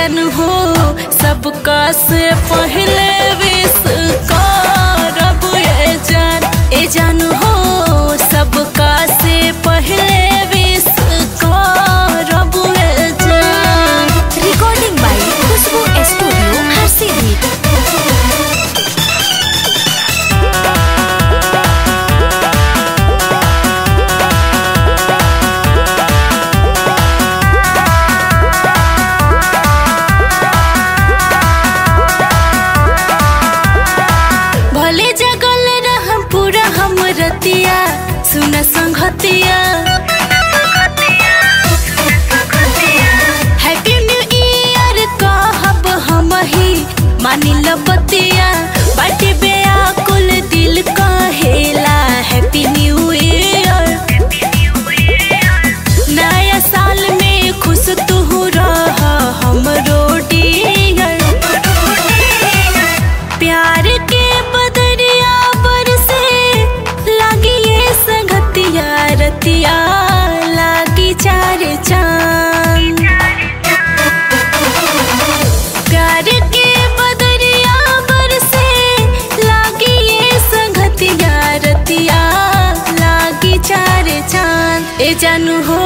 जन हो सबका से पहले विश करब ए जान हो सबका से पहले विश करब ए जान। Recording by Khushboo studio Harsiddhi. सुन संगतिया हैप्पी न्यू ईयर कहब हम ही मानी लपतिया बाटे बेआकुल दिल कहेला हैप्पी न्यू ईयर। नया साल में खुश तू रह हमरो डियर। प्यार के बदरिया बरसे रतिया लागी चार चांद। प्यार के बदरिया बरसे लागी ये संगतिया रतिया लागी चार चांद। ए जानू हो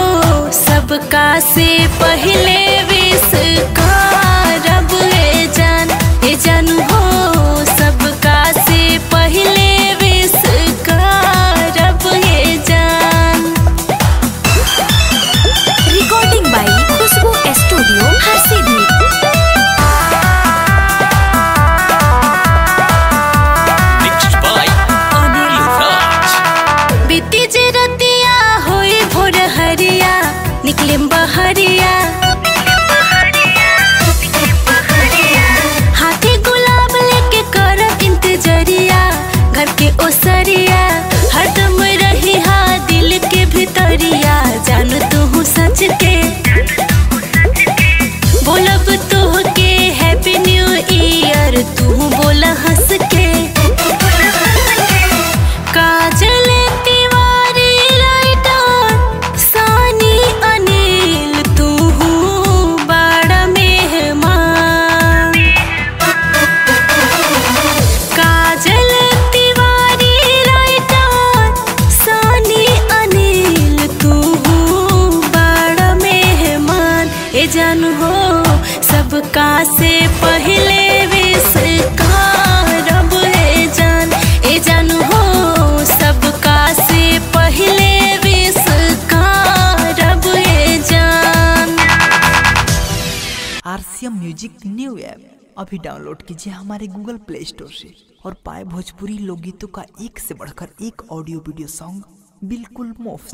सबका से पहले विश करब ए जानू हो सबका से पहले विश करब ए जान। Recording by Khushboo studio Harsiddhi. बीती जे रतिया होई भोर हरिया निकले बहरिया। हाथी गुलाब लेके कर इंतजरिया घर के ओसरिया हरदम रही हा दिल के भितरिया। जान तू सच के बोलब तू के हैप्पी न्यू ईयर तू बोला हंस के। काजल तिवारी राइटर सानी अनिल तू बड़ा मेहमान। काजल तिवारी राइटर सानी अनिल तू बड़ा मेहमान। ए जान हो सबका से पहले विश करब ए जान हो सबका से पहले विश करब ए जान। RCM म्यूजिक न्यू ऐप अभी डाउनलोड कीजिए हमारे गूगल प्ले स्टोर से और पाए भोजपुरी लोकगीतों का एक से बढ़कर एक ऑडियो वीडियो सॉन्ग बिल्कुल मुफ्त।